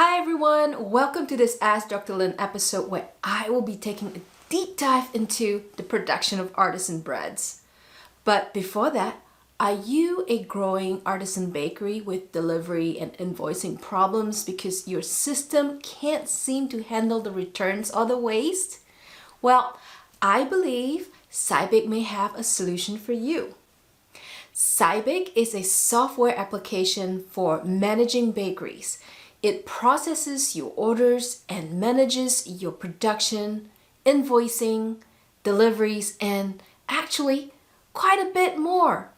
Hi everyone, welcome to this Ask Dr. Lin episode where I will be taking a deep dive into the production of artisan breads. But before that, are you a growing artisan bakery with delivery and invoicing problems because your system can't seem to handle the returns or the waste? Well, I believe SciBake may have a solution for you. SciBake is a software application for managing bakeries. It processes your orders and manages your production, invoicing, deliveries, and actually quite a bit more.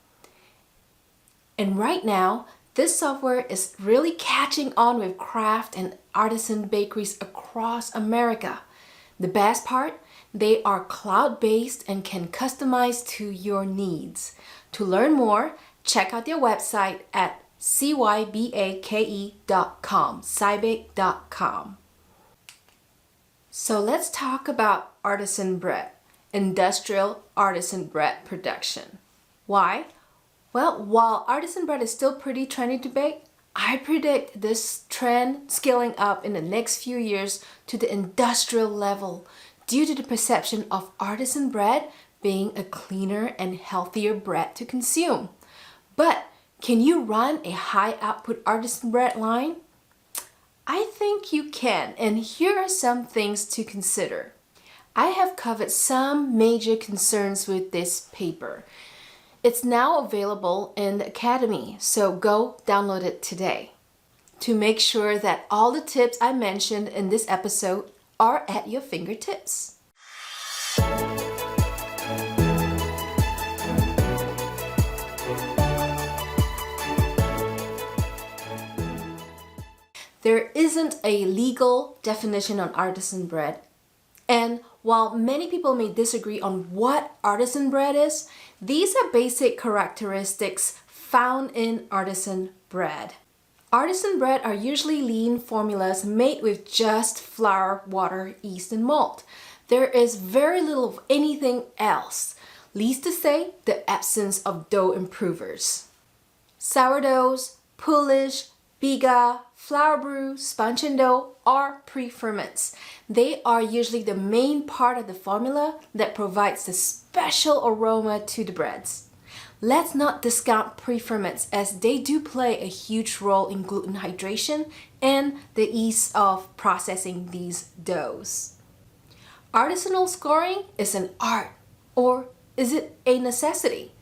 And right now, this software is really catching on with craft and artisan bakeries across America. The best part, they are cloud-based and can customize to your needs. To learn more, check out their website at cybake.com, cybake.com. So let's talk about artisan bread, industrial artisan bread production. Why? Well, while artisan bread is still pretty trendy to bake, I predict this trend scaling up in the next few years to the industrial level due to the perception of artisan bread being a cleaner and healthier bread to consume. But can you run a high output artisan bread line? I think you can, and here are some things to consider. I have covered some major concerns with this paper. It's now available in the Academy, so go download it today to make sure that all the tips I mentioned in this episode are at your fingertips. There isn't a legal definition on artisan bread. And while many people may disagree on what artisan bread is, these are basic characteristics found in artisan bread. Artisan bread are usually lean formulas made with just flour, water, yeast, and malt. There is very little of anything else, least to say the absence of dough improvers. Sourdoughs, Polish, biga, flour brew, sponge and dough are pre-ferments. They are usually the main part of the formula that provides the special aroma to the breads. Let's not discount pre-ferments as they do play a huge role in gluten hydration and the ease of processing these doughs. Artisanal scoring is an art, or is it a necessity?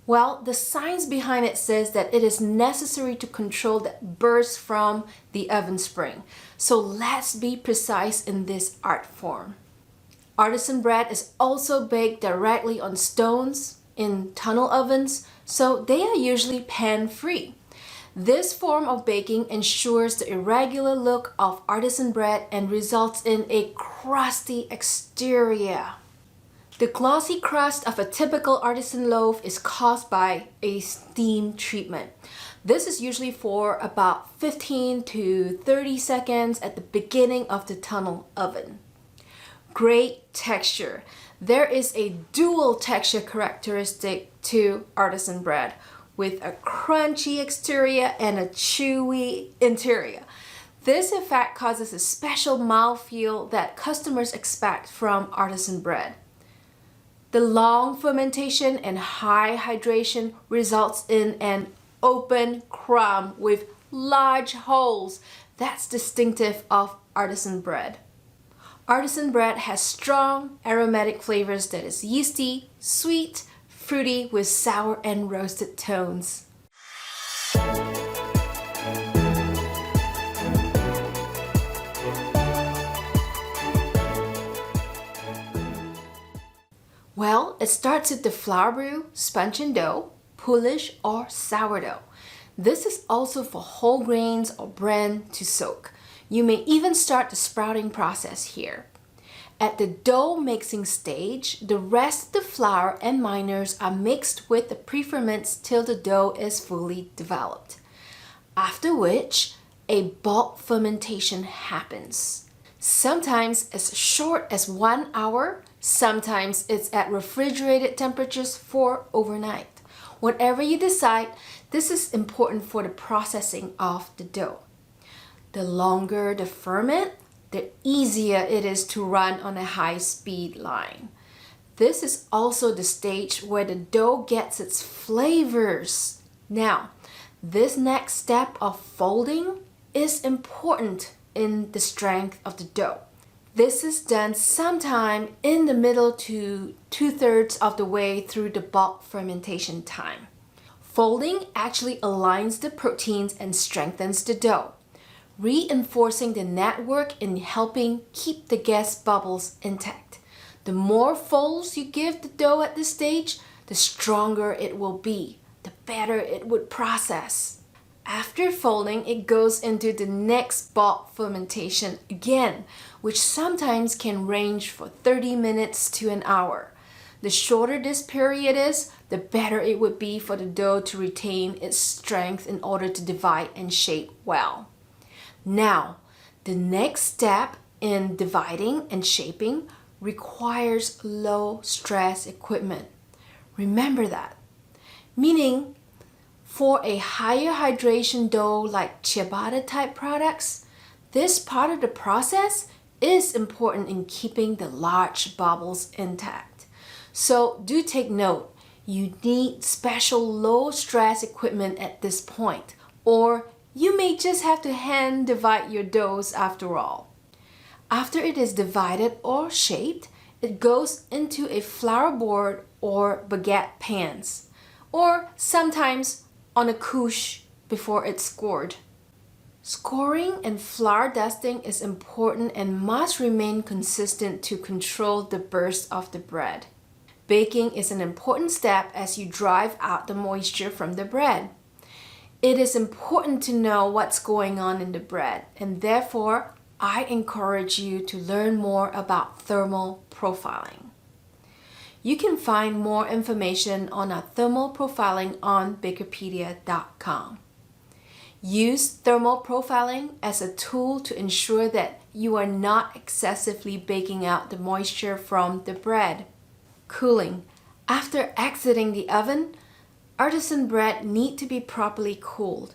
Well, the science behind it says that it is necessary to control that burst from the oven spring. So let's be precise in this art form. Artisan bread is also baked directly on stones in tunnel ovens, so they are usually pan-free. This form of baking ensures the irregular look of artisan bread and results in a crusty exterior. The glossy crust of a typical artisan loaf is caused by a steam treatment. This is usually for about 15 to 30 seconds at the beginning of the tunnel oven. Great texture. There is a dual texture characteristic to artisan bread with a crunchy exterior and a chewy interior. This in fact causes a special mouthfeel that customers expect from artisan bread. The long fermentation and high hydration results in an open crumb with large holes that's distinctive of artisan bread. Artisan bread has strong aromatic flavors that is yeasty, sweet, fruity with sour and roasted tones. Well, it starts with the flour brew, sponge and dough, Polish or sourdough. This is also for whole grains or bran to soak. You may even start the sprouting process here. At the dough mixing stage, the rest of the flour and minors are mixed with the pre-ferments till the dough is fully developed. After which, a bulk fermentation happens. Sometimes as short as 1 hour, sometimes it's at refrigerated temperatures for overnight. Whatever you decide, this is important for the processing of the dough. The longer the ferment, the easier it is to run on a high-speed line. This is also the stage where the dough gets its flavors. Now, this next step of folding is important in the strength of the dough. This is done sometime in the middle to 2/3 of the way through the bulk fermentation time. Folding actually aligns the proteins and strengthens the dough, reinforcing the network and helping keep the gas bubbles intact. The more folds you give the dough at this stage, the stronger it will be, the better it would process. After folding, it goes into the next bulk fermentation again, which sometimes can range for 30 minutes to an hour. The shorter this period is, the better it would be for the dough to retain its strength in order to divide and shape well. Now, the next step in dividing and shaping requires low stress equipment. Remember that. Meaning, for a higher hydration dough like ciabatta type products, this part of the process is important in keeping the large bubbles intact. So do take note, you need special low stress equipment at this point, or you may just have to hand divide your doughs after all. After it is divided or shaped, it goes into a flour board or baguette pans, or sometimes on a couche before it's scored. Scoring and flour dusting is important and must remain consistent to control the burst of the bread. Baking is an important step as you drive out the moisture from the bread. It is important to know what's going on in the bread, and therefore, I encourage you to learn more about thermal profiling. You can find more information on our thermal profiling on BAKERpedia.com. Use thermal profiling as a tool to ensure that you are not excessively baking out the moisture from the bread. Cooling. After exiting the oven, artisan bread need to be properly cooled.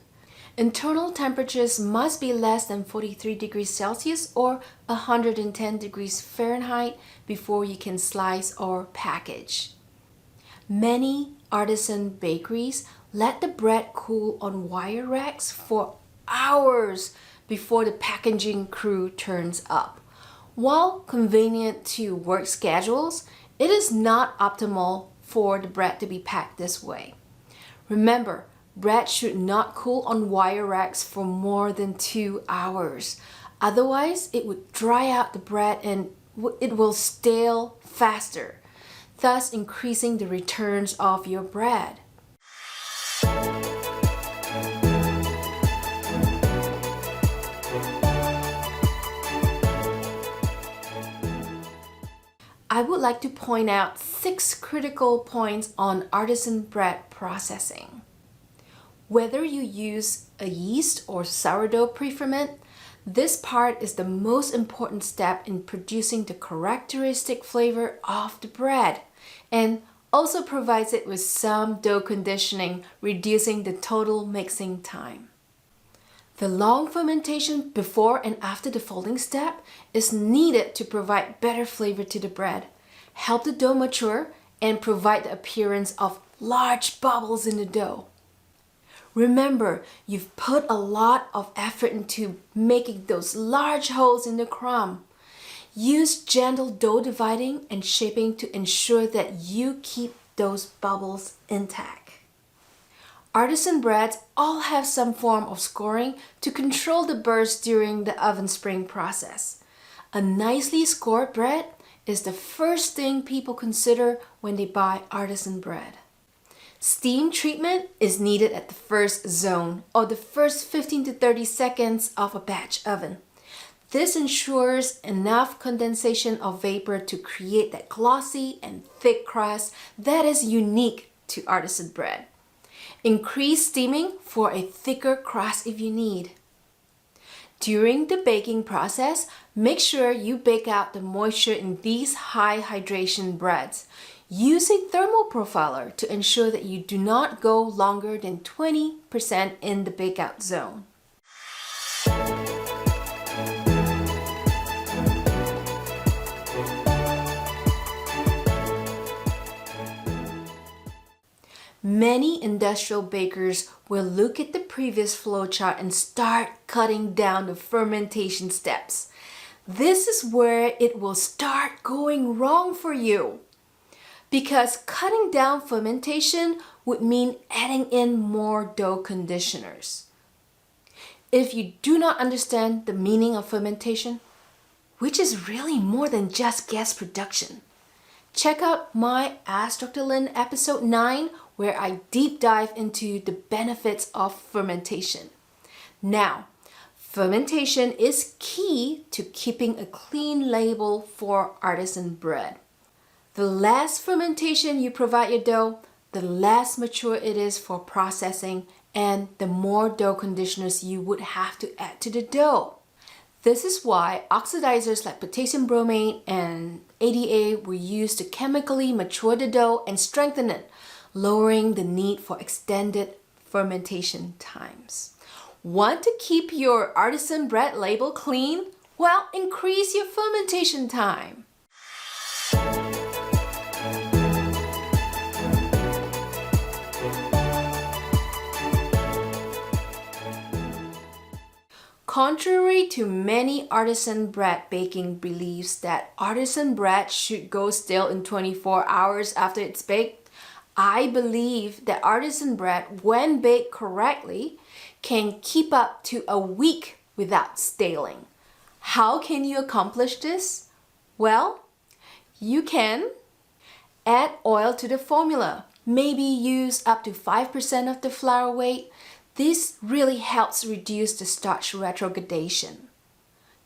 Internal temperatures must be less than 43 degrees Celsius or 110 degrees Fahrenheit before you can slice or package. Many artisan bakeries let the bread cool on wire racks for hours before the packaging crew turns up. While convenient to work schedules, it is not optimal for the bread to be packed this way. Remember, bread should not cool on wire racks for more than 2 hours. Otherwise, it would dry out the bread and it will stale faster, thus increasing the returns of your bread. I would like to point out 6 critical points on artisan bread processing. Whether you use a yeast or sourdough pre-ferment, this part is the most important step in producing the characteristic flavor of the bread and also provides it with some dough conditioning, reducing the total mixing time. The long fermentation before and after the folding step is needed to provide better flavor to the bread, help the dough mature, and provide the appearance of large bubbles in the dough. Remember, you've put a lot of effort into making those large holes in the crumb. Use gentle dough dividing and shaping to ensure that you keep those bubbles intact. Artisan breads all have some form of scoring to control the burst during the oven spring process. A nicely scored bread is the first thing people consider when they buy artisan bread. Steam treatment is needed at the first zone or the first 15 to 30 seconds of a batch oven. This ensures enough condensation of vapor to create that glossy and thick crust that is unique to artisan bread. Increase steaming for a thicker crust if you need. During the baking process, make sure you bake out the moisture in these high hydration breads. Use a thermal profiler to ensure that you do not go longer than 20% in the bakeout zone. many industrial bakers will look at the previous flowchart and start cutting down the fermentation steps. This is where it will start going wrong for you. Because cutting down fermentation would mean adding in more dough conditioners. If you do not understand the meaning of fermentation, which is really more than just gas production, check out my Ask Dr. Lin episode 9 where I deep dive into the benefits of fermentation. Now, fermentation is key to keeping a clean label for artisan bread. The less fermentation you provide your dough, the less mature it is for processing and the more dough conditioners you would have to add to the dough. This is why oxidizers like potassium bromate and ADA were used to chemically mature the dough and strengthen it, lowering the need for extended fermentation times. Want to keep your artisan bread label clean? Well, increase your fermentation time. Contrary to many artisan bread baking beliefs that artisan bread should go stale in 24 hours after it's baked, I believe that artisan bread, when baked correctly, can keep up to a week without staling. How can you accomplish this? Well, you can add oil to the formula. Maybe use up to 5% of the flour weight. This really helps reduce the starch retrogradation.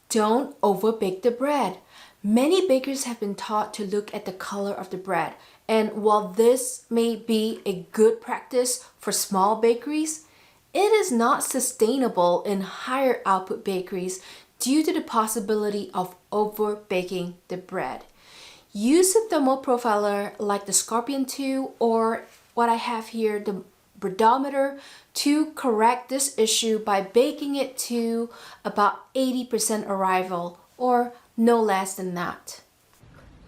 Don't overbake the bread. Many bakers have been taught to look at the color of the bread, and while this may be a good practice for small bakeries, it is not sustainable in higher output bakeries due to the possibility of overbaking the bread. Use a thermal profiler like the Scorpion 2 or what I have here, the breadometer, to correct this issue by baking it to about 80% arrival or no less than that.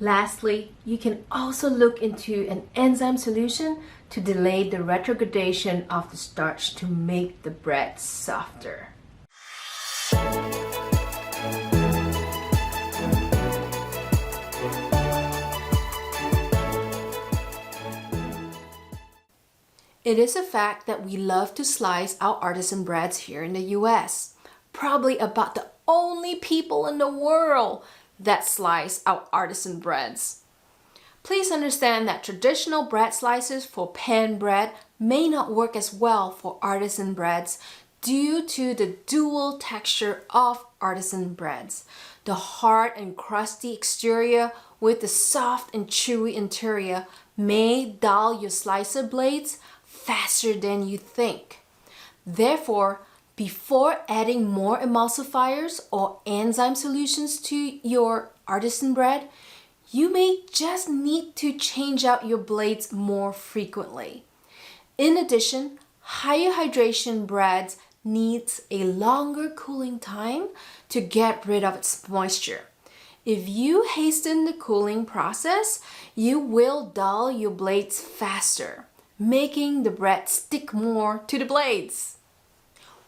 Lastly, you can also look into an enzyme solution to delay the retrogradation of the starch to make the bread softer. It is a fact that we love to slice our artisan breads here in the US. Probably about the only people in the world that slice our artisan breads. Please understand that traditional bread slices for pan bread may not work as well for artisan breads due to the dual texture of artisan breads. The hard and crusty exterior with the soft and chewy interior may dull your slicer blades faster than you think. Therefore, before adding more emulsifiers or enzyme solutions to your artisan bread, you may just need to change out your blades more frequently. In addition, higher hydration breads needs a longer cooling time to get rid of its moisture. If you hasten the cooling process, you will dull your blades faster, making the bread stick more to the blades.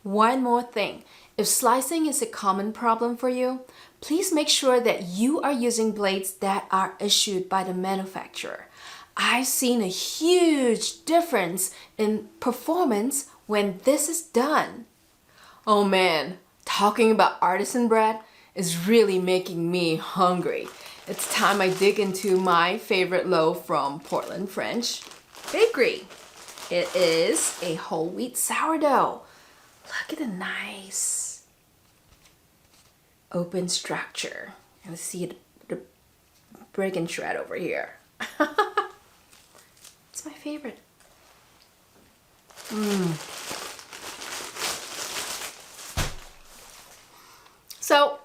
One more thing, if slicing is a common problem for you, please make sure that you are using blades that are issued by the manufacturer. I've seen a huge difference in performance when this is done. Oh man, talking about artisan bread is really making me hungry. It's time I dig into my favorite loaf from Portland French Bakery. It is a whole wheat sourdough. Look at the nice open structure. And see the brick and shred over here. It's my favorite. So,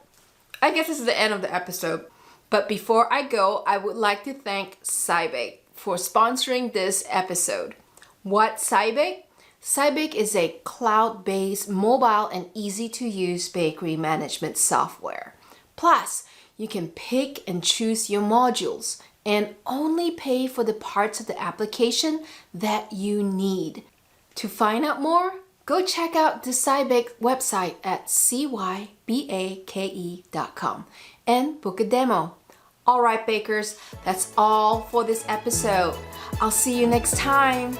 I guess this is the end of the episode. But before I go, I would like to thank SciBake for sponsoring this episode. What's SciBake? SciBake is a cloud-based, mobile, and easy-to-use bakery management software. Plus, you can pick and choose your modules and only pay for the parts of the application that you need. To find out more, go check out the SciBake website at cybake.com and book a demo. All right, bakers, that's all for this episode. I'll see you next time.